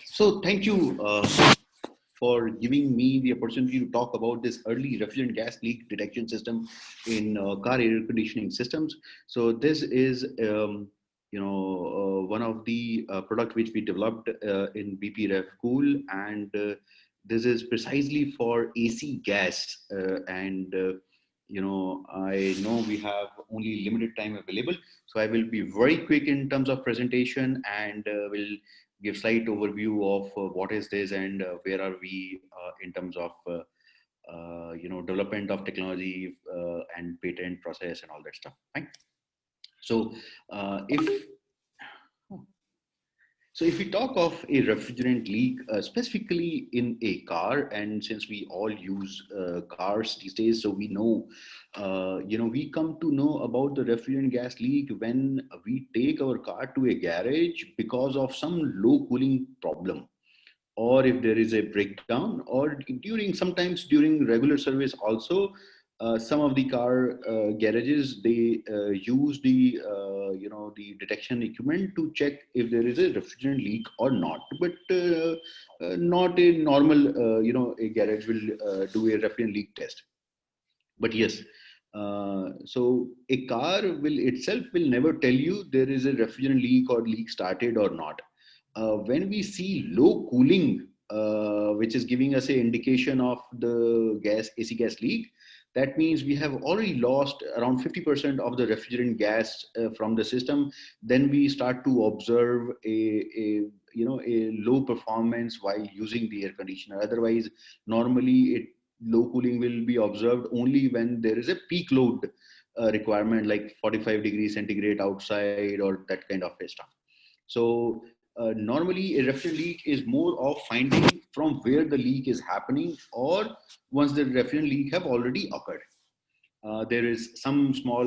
So thank you for giving me the opportunity to talk about this early refrigerant gas leak detection system in car air conditioning systems. So this is, one of the product which we developed in BP Ref Cool, and this is precisely for AC gas. I know we have only limited time available, so I will be very quick in terms of presentation and will give slight overview of what is this and where are we in terms of development of technology and patent process and all that stuff. Right. So if if we talk of a refrigerant leak, specifically in a car, and since we all use cars these days, so we know, we come to know about the refrigerant gas leak when we take our car to a garage because of some low cooling problem, or if there is a breakdown, or during sometimes during regular service also. Some of the car garages, they use the detection equipment to check if there is a refrigerant leak or not, but not a normal a garage will do a refrigerant leak test. But yes, so a car will itself will never tell you there is a refrigerant leak or leak started or not. When we see low cooling, which is giving us an indication of the gas AC gas leak, that means we have already lost around 50% of the refrigerant gas from the system. Then we start to observe a low performance while using the air conditioner. Otherwise, normally it low cooling will be observed only when there is a peak load requirement, like 45 degrees centigrade outside or that kind of stuff. So normally a refrigerant leak is more of finding from where the leak is happening, or once the refrigerant leak have already occurred. There is some small,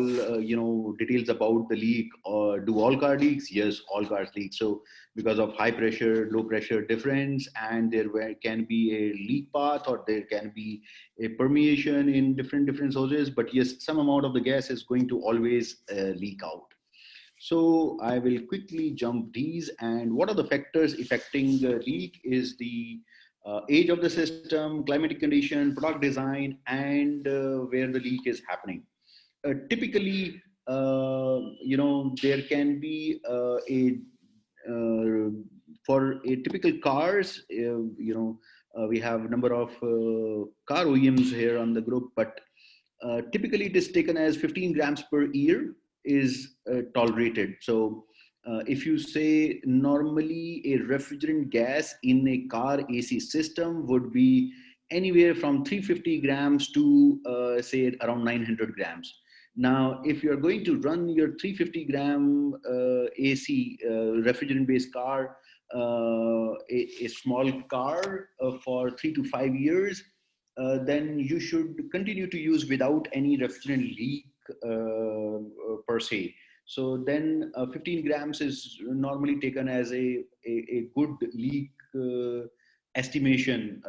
details about the leak. Do all car leaks? Yes, all cars leak. So because of high pressure, low pressure difference, and there can be a leak path, or there can be a permeation in different sources. But yes, some amount of the gas is going to always leak out. So I will quickly jump these. And what are the factors affecting the leak is the age of the system, climatic condition, product design, and where the leak is happening. Typically, there can be for a typical cars, we have a number of car OEMs here on the group, but typically it is taken as 15 grams per year is tolerated. So if you say normally a refrigerant gas in a car AC system would be anywhere from 350 grams to say around 900 grams. Now, if you're going to run your 350 gram AC refrigerant based car, a small car for 3 to 5 years, then you should continue to use without any refrigerant leak per se. So then 15 grams is normally taken as a good leak estimation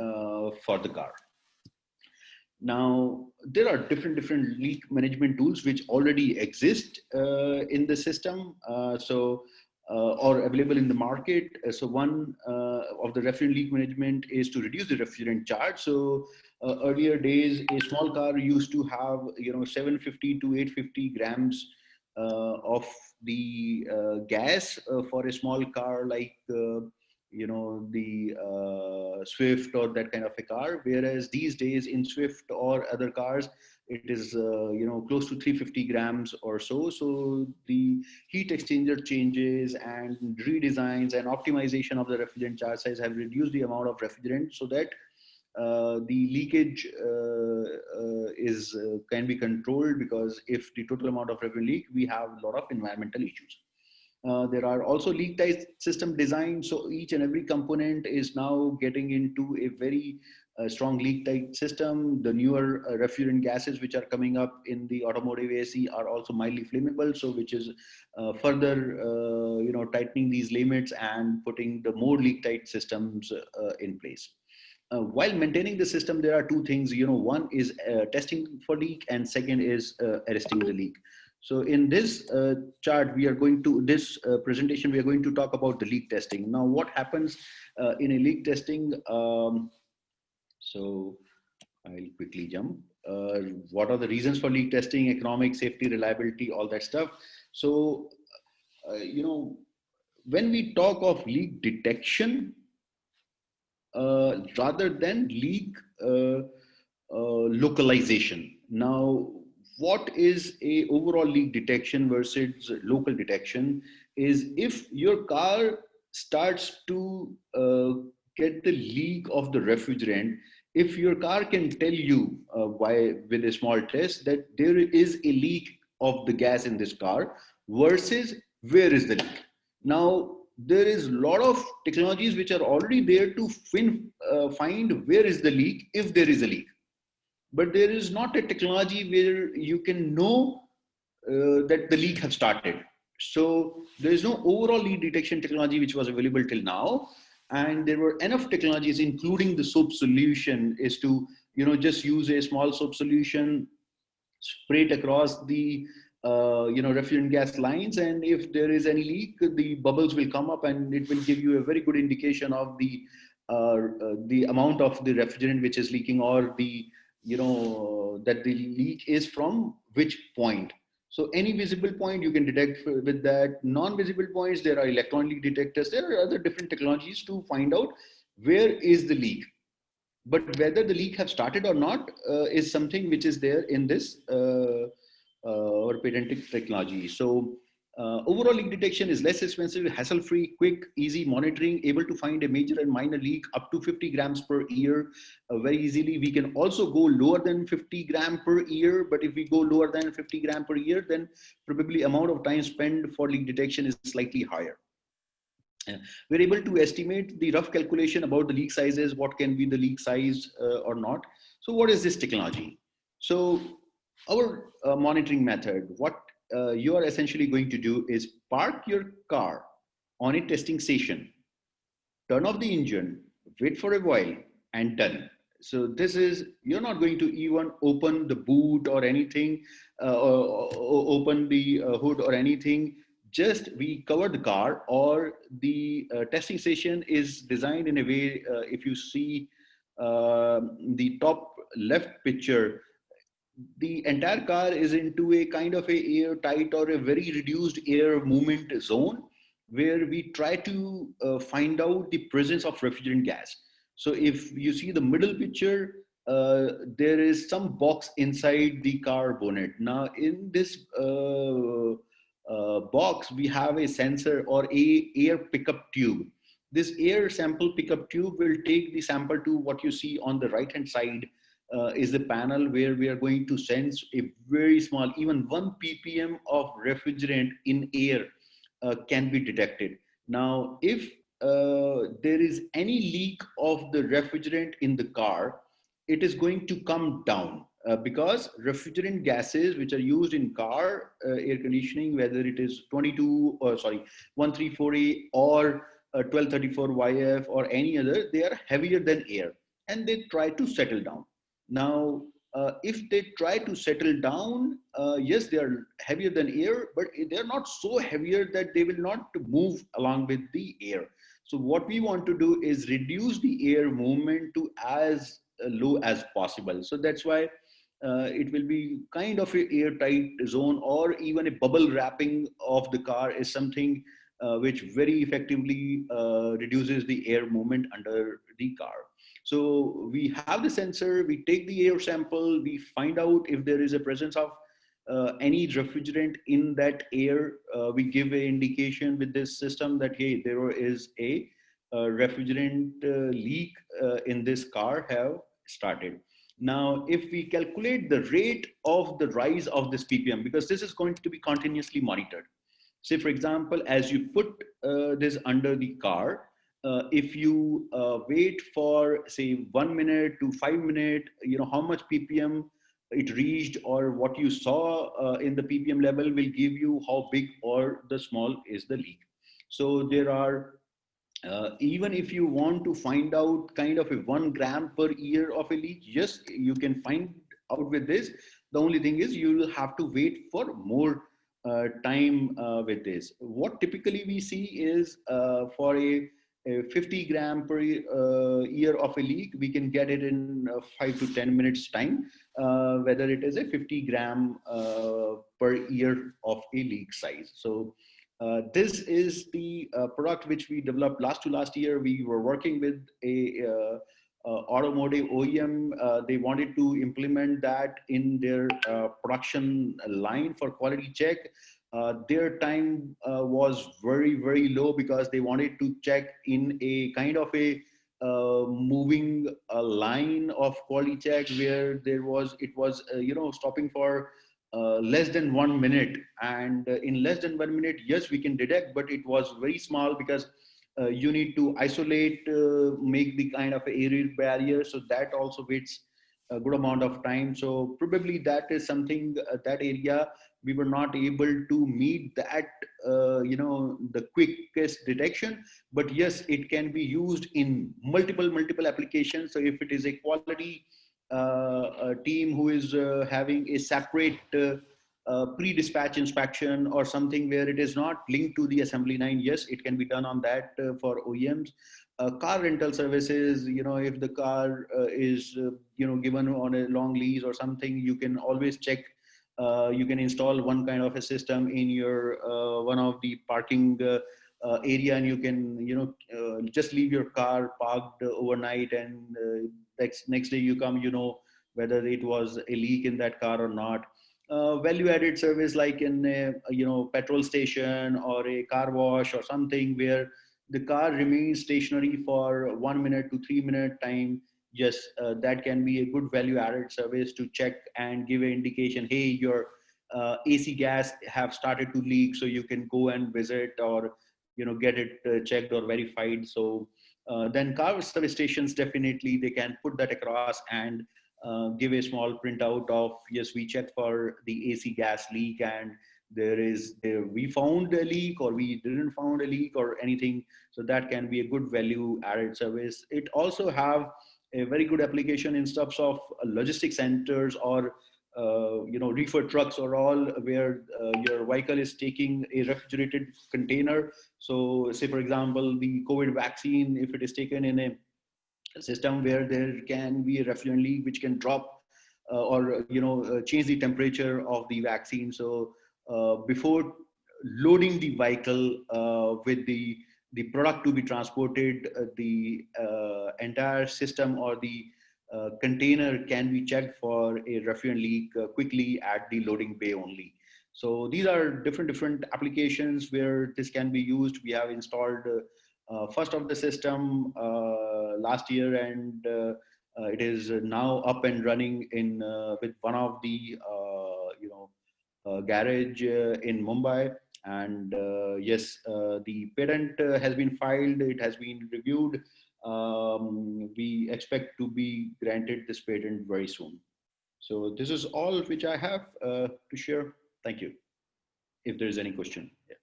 for the car. Now, there are different leak management tools which already exist in the system. Or available in the market. So one of the refrigerant leak management is to reduce the refrigerant charge. So earlier days, a small car used to have 750 to 850 grams of the gas for a small car like the Swift or that kind of a car. Whereas these days in Swift or other cars, it is close to 350 grams or so. So the heat exchanger changes and redesigns and optimization of the refrigerant charge size have reduced the amount of refrigerant so that the leakage is can be controlled, because if the total amount of refrigerant leak, we have a lot of environmental issues. There are also leak tight system design. So each and every component is now getting into a very strong leak tight system. The newer refrigerant gases which are coming up in the automotive AC are also mildly flammable. So which is further, tightening these limits and putting the more leak tight systems in place. While maintaining the system, there are two things. One is testing for leak, and second is arresting the leak. So in this chart, we are going to, this presentation, we are going to talk about the leak testing. Now, what happens in a leak testing? So I'll quickly jump. What are the reasons for leak testing? Economic, safety, reliability, all that stuff. So, you know, when we talk of leak detection, rather than leak localization. Now, what is a overall leak detection versus local detection is if your car starts to get the leak of the refrigerant, if your car can tell you by with a small test that there is a leak of the gas in this car versus where is the leak. Now, there is a lot of technologies which are already there to find where is the leak if there is a leak. But there is not a technology where you can know that the leak have started. So there is no overall leak detection technology which was available till now. And there were enough technologies, including the soap solution, is to just use a small soap solution, spray it across the refrigerant gas lines, and if there is any leak, the bubbles will come up, and it will give you a very good indication of the amount of the refrigerant which is leaking, or the that the leak is from which point. So any visible point you can detect with that. Non-visible points, there are electron leak detectors. There are other different technologies to find out where is the leak, but whether the leak have started or not is something which is there in this or patented technology. So overall leak detection is less expensive, hassle-free, quick, easy monitoring, able to find a major and minor leak up to 50 grams per year very easily. We can also go lower than 50 gram per year, but if we go lower than 50 gram per year, then probably amount of time spent for leak detection is slightly higher. We're able to estimate the rough calculation about the leak sizes, what can be the leak size or not. So what is this technology? So our monitoring method, what you are essentially going to do is park your car on a testing station, turn off the engine, wait for a while, and done. So this is, you're not going to even open the boot or anything, or open the hood or anything. Just we cover the car, or the testing station is designed in a way, if you see the top left picture, the entire car is into a kind of a airtight or a very reduced air movement zone, where we try to find out the presence of refrigerant gas. So if you see the middle picture, there is some box inside the car bonnet. Now in this box, we have a sensor or a air pickup tube. This air sample pickup tube will take the sample to what you see on the right hand side, is the panel where we are going to sense a very small, even 1 ppm of refrigerant in air can be detected. Now, if there is any leak of the refrigerant in the car, it is going to come down because refrigerant gases which are used in car air conditioning, whether it is 22 or sorry 134A or 1234YF or any other, they are heavier than air, and they try to settle down. Now, if they try to settle down, yes, they are heavier than air, but they're not so heavier that they will not move along with the air. So what we want to do is reduce the air movement to as low as possible. So that's why it will be kind of a airtight zone, or even a bubble wrapping of the car is something which very effectively reduces the air movement under the car. So we have the sensor, we take the air sample, we find out if there is a presence of any refrigerant in that air. We give an indication with this system that, hey, there is a refrigerant leak in this car have started. Now, if we calculate the rate of the rise of this ppm, because this is going to be continuously monitored. Say, for example, as you put this under the car, if you wait for say 1 minute to 5 minutes, you know how much ppm it reached, or what you saw in the ppm level will give you how big or the small is the leak. So there are even if you want to find out kind of a 1 gram per year of a leak, yes, you can find out with this. The only thing is you will have to wait for more time with this. What typically we see is for a 50 gram per year of a leak, we can get it in 5 to 10 minutes time, whether it is a 50 gram per year of a leak size. So this is the product which we developed last to last year. We were working with a automotive OEM. They wanted to implement that in their production line for quality check. Their time was very, very low because they wanted to check in a kind of a moving line of quality check where it was, stopping for less than 1 minute. And in less than 1 minute, yes, we can detect, but it was very small because you need to isolate, make the kind of area barrier. So that also waits a good amount of time. So probably that is something, that area we were not able to meet that, the quickest detection. But yes, it can be used in multiple applications. So if it is a quality team who is having a separate pre-dispatch inspection or something where it is not linked to the assembly line, yes, it can be done on that for OEMs. Car rental services, if the car is, given on a long lease or something, you can always check. You can install one kind of a system in your one of the parking area, and you can, just leave your car parked overnight, and next day you come, whether it was a leak in that car or not. Value added service like in a, petrol station or a car wash or something where the car remains stationary for 1 minute to 3 minute time. Yes, that can be a good value added service to check and give an indication, hey, your AC gas have started to leak, so you can go and visit, or get it checked or verified. So then car service stations, definitely they can put that across and give a small printout of, yes, we checked for the AC gas leak, and we found a leak, or we didn't found a leak or anything. So that can be a good value added service. It also have a very good application in stuffs of logistic centers, or reefer trucks, or all where your vehicle is taking a refrigerated container. So say for example, the COVID vaccine, if it is taken in a system where there can be a refrigerant leak which can drop or change the temperature of the vaccine. So before loading the vehicle with the product to be transported, the entire system or the container can be checked for a refrigerant leak quickly at the loading bay only. So these are different applications where this can be used. We have installed first of the system last year, and it is now up and running in with one of the garage in Mumbai. And yes, the patent has been filed, it has been reviewed. We expect to be granted this patent very soon. So this is all which I have to share. Thank you. If there is any question. Yeah.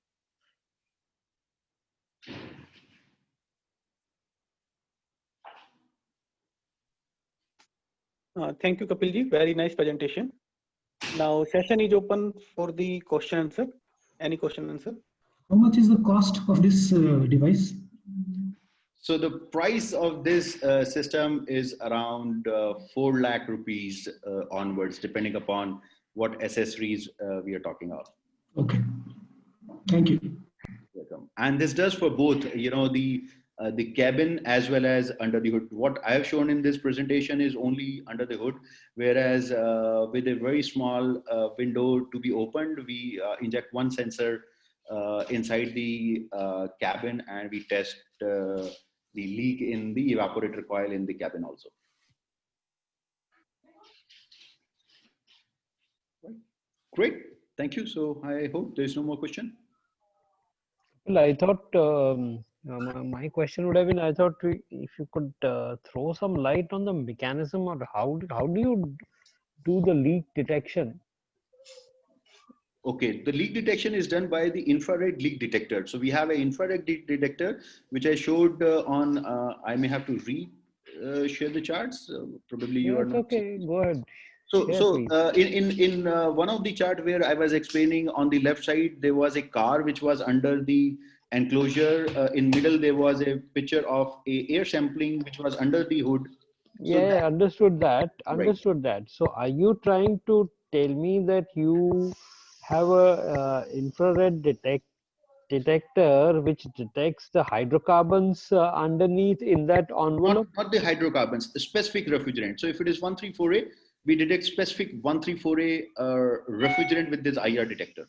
Thank you, Kapilji. Very nice presentation. Now session is open for the question answer. Any question answer? How much is the cost of this device? So the price of this system is around 4 lakh rupees onwards, depending upon what accessories we are talking of. Okay, thank you. Welcome. And this does for both, the cabin as well as under the hood. What I have shown in this presentation is only under the hood, whereas with a very small window to be opened, we inject one sensor inside the cabin, and we test the leak in the evaporator coil in the cabin also. Great, thank you. So I hope there's no more question. Well, I thought my question would have been, I thought if you could throw some light on the mechanism, or how do you do the leak detection? Okay, the leak detection is done by the infrared leak detector. So we have an infrared leak detector, which I showed on, I may have to share the charts. Probably you are not. Okay, go ahead. So, Share, please. in one of the chart where I was explaining, on the left side there was a car which was under the enclosure. In middle there was a picture of a air sampling which was under the hood. So Yeah, that, understood that. right. Understood that. So, are you trying to tell me that you have a infrared detector which detects the hydrocarbons underneath in that envelope? Not the hydrocarbons, a specific refrigerant. So if it is 134A, we detect specific 134A refrigerant with this IR detector.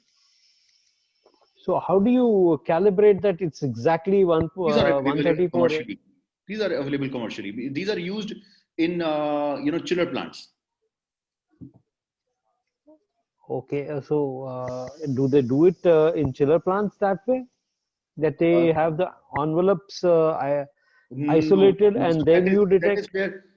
So, how do you calibrate that it's exactly These are available 134? commercially. These are available commercially. These are used in chiller plants. Okay, do they do it in chiller plants that way? That Uh, they have the envelopes No, isolated no. So and then you detect?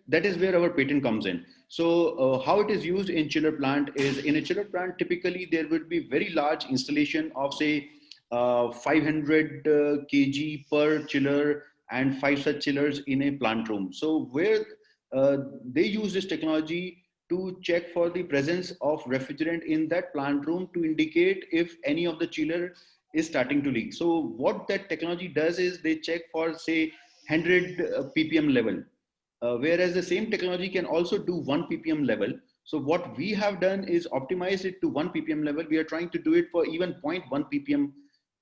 that is where our patent comes in. So how it is used in chiller plant is, in a chiller plant typically there would be very large installation of say 500 kg per chiller and 5 such chillers in a plant room. So where they use this technology to check for the presence of refrigerant in that plant room to indicate if any of the chiller is starting to leak. So what that technology does is they check for say 100 ppm level, whereas the same technology can also do 1 ppm level. So what we have done is optimize it to 1 ppm level. We are trying to do it for even 0.1 ppm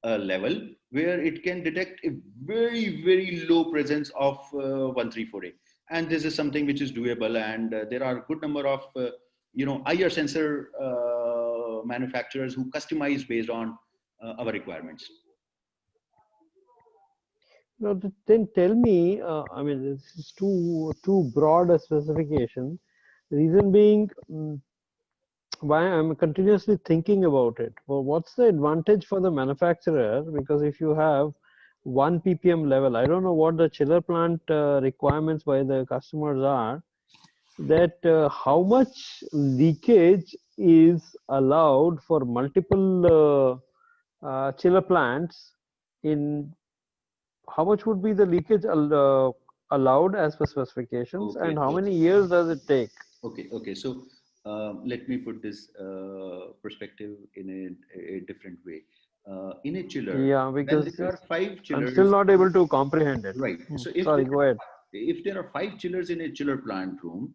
level, where it can detect a very low presence of 134A. And this is something which is doable, and there are a good number of IR sensor manufacturers who customize based on our requirements. No, then tell me, I mean, this is too broad a specification. Reason being, why I'm continuously thinking about it. Well, what's the advantage for the manufacturer? Because if you have 1 ppm level, I don't know what the chiller plant requirements by the customers are, that how much leakage is allowed for multiple chiller plants in, how much would be the leakage allowed as per specifications, Okay, and how so many years does it take? okay. So let me put this perspective in a different way. In a chiller, Yeah, when because there are five I'm still chillers, not able to comprehend it. right? So Sorry, go ahead. if there are five chillers in a chiller plant room,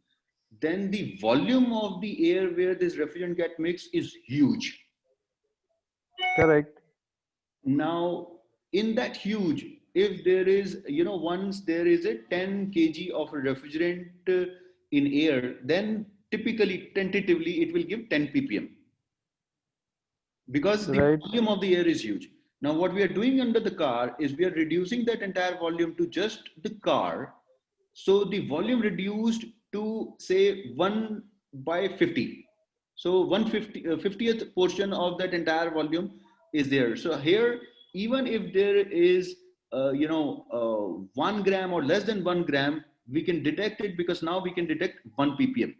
then the volume of the air where this refrigerant get mixed is huge. Correct. Now, in that huge, if there is, once there is a 10 kg of refrigerant in air, then typically, tentatively, it will give 10 ppm, because the Right. volume of the air is huge. Now, what we are doing under the car is we are reducing that entire volume to just the car. So the volume reduced to say 1 by 50. So 150, 50th portion of that entire volume is there. So here, even if there is, 1 gram or less than 1 gram, we can detect it, because now we can detect 1 ppm.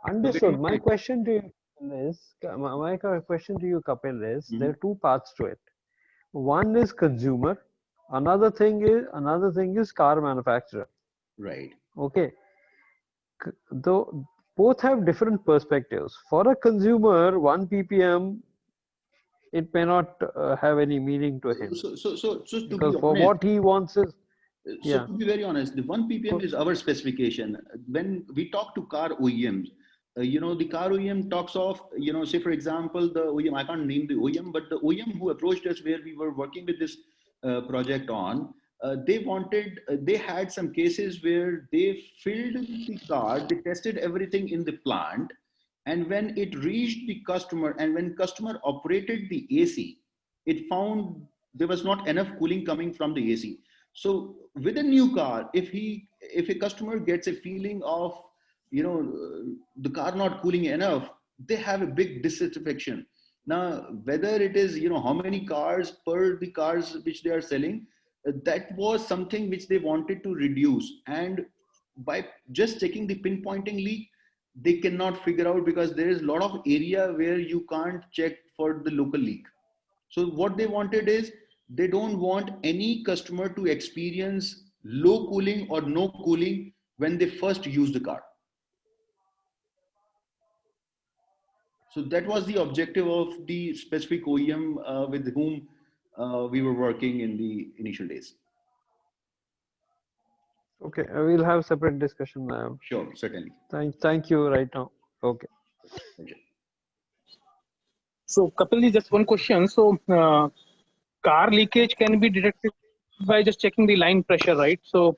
So Understood. My question to you is, my question to you, Kapil, is there are two parts to it. One is consumer. Another thing is car manufacturer. right. Okay. Though both have different perspectives. For a consumer, 1 ppm, it may not have any meaning to him, So to be because for honest, what he wants is, So yeah. to be very honest, the 1 ppm is our specification. When we talk to car OEMs, the car OEM talks of, say for example, the OEM, I can't name the OEM, but the OEM who approached us where we were working with this project on, they had some cases where they filled the car, they tested everything in the plant, and when it reached the customer and when customer operated the AC, it found there was not enough cooling coming from the AC. So with a new car, if a customer gets a feeling of the car not cooling enough, they have a big dissatisfaction. Now whether it is how many cars per the cars which they are selling, that was something which they wanted to reduce, and by just checking the pinpointing leak, they cannot figure out, because there is a lot of area where you can't check for the local leak. So what they wanted is, they don't want any customer to experience low cooling or no cooling when they first use the car. So that was the objective of the specific OEM with whom we were working in the initial days. Okay, we'll have separate discussion now. Sure, certainly. Thank you right now. Okay. Okay. So Kapilji, just one question. So car leakage can be detected by just checking the line pressure, right? So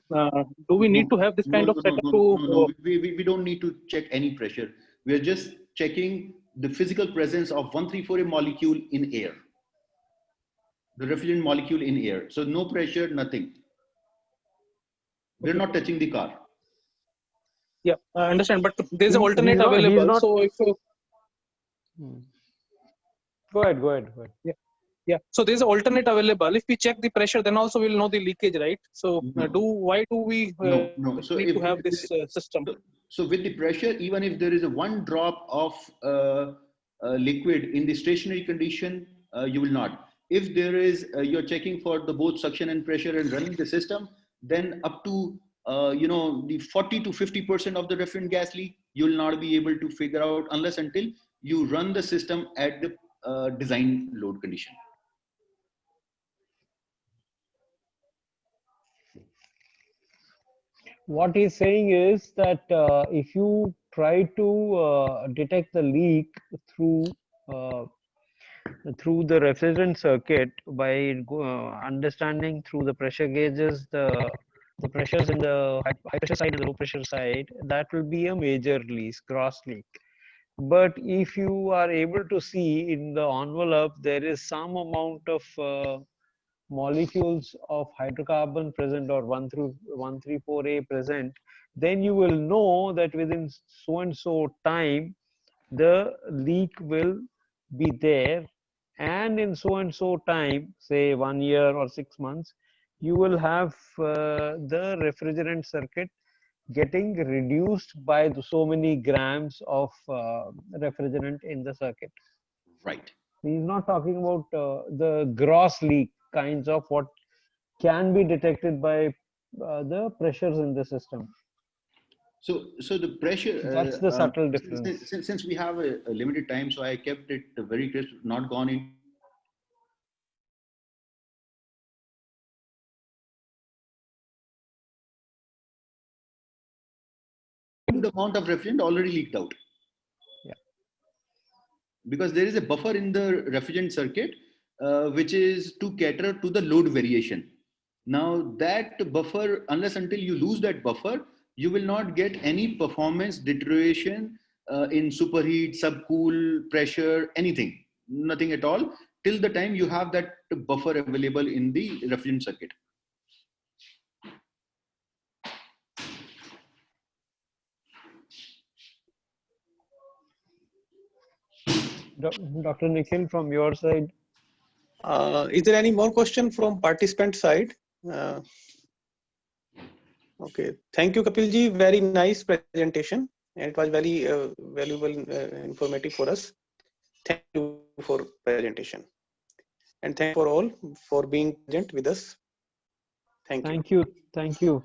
do we need to have this kind of setup to? We don't need to check any pressure. We are just checking the physical presence of 134A molecule in air, the refrigerant molecule in air. So no pressure, nothing. We're not touching the car. Yeah, I understand, but there's an He's alternate not- he's available. not- So if Go ahead. yeah, so there's an alternate available. If we check the pressure, then also we'll know the leakage, right? So No. why do we No. So need to have this system? So with the pressure, even if there is a one drop of liquid in the stationary condition, you will not. If there is, you're checking for the both suction and pressure and running the system, then up to the 40 to 50% of the refrigerant gas leak, you will not be able to figure out unless until you run the system at the design load condition. What he's saying is that if you try to detect the leak through the refrigerant circuit by understanding through the pressure gauges, the pressures in the high pressure side and the low pressure side, that will be a major leak, gross leak. But if you are able to see in the envelope, there is some amount of molecules of hydrocarbon present or 134A present, then you will know that within so and so time, the leak will be there, and in so and so time, say 1 year or 6 months, you will have the refrigerant circuit getting reduced by so many grams of refrigerant in the circuit. Right. He's not talking about the gross leak kinds of what can be detected by the pressures in the system. So the pressure. That's the subtle difference. Since we have a limited time, so I kept it very crisp, not gone in. The amount of refrigerant already leaked out. Yeah. Because there is a buffer in the refrigerant circuit, which is to cater to the load variation. Now that buffer, unless until you lose that buffer, you will not get any performance deterioration in superheat, subcool, pressure, anything, nothing at all, till the time you have that buffer available in the refrigerant circuit. Dr. Nikhil, from your side. Is there any more question from participant side? Okay, thank you, Kapilji. Very nice presentation, and it was very valuable, informative for us. Thank you for presentation, and thank you for all for being present with us. Thank you. Thank you.